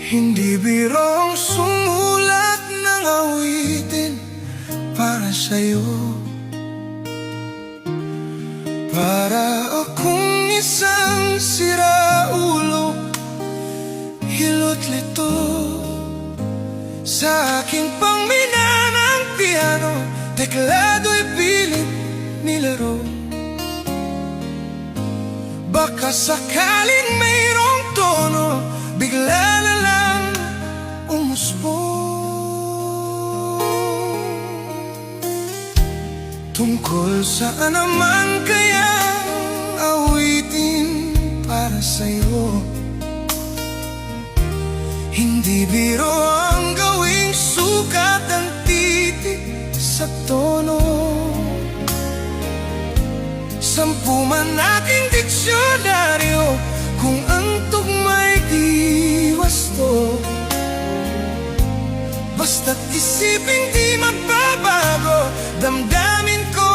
Hindi birong sumulat ng awitin para sa'yo. Para akong isang siraulo, hilot lito sa aking pangminanang piano. Teklado'y pilit nilaro. Baka sakaling mayroong tono, bigla na lang umusbong. Tungkol saan naman kaya awitin para sa'yo? Hindi biro ang gawing sukat ang titik sa tono. Sampu man aking diksyonaryo, kung ang tugma'y di wasto. Basta't isipin di magbabago, damdamin ko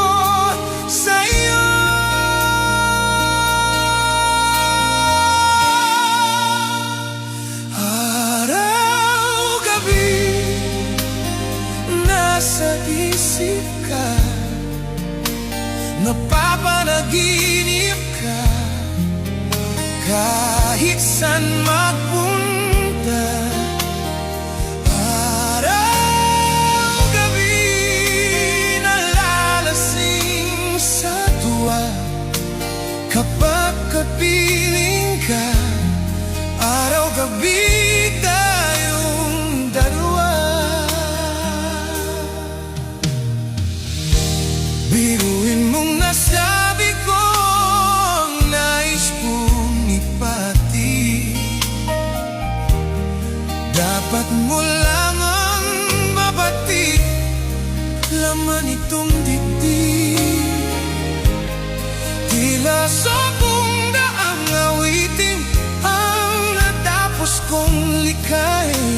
sa'yo. Araw-gabi nasa isip ka, napapanaginip ka, kahit saan magpunta. Araw-gabi nalalasing sa tuwa, kapag kapiling ka. Araw-gabi tayong dalawa. Biruin mong nasabi ko ang nais kong ipati. Dapat mo lang ang mabati, laman itong dibdib. Tila sobong daang awitin ang natapos kong likhain.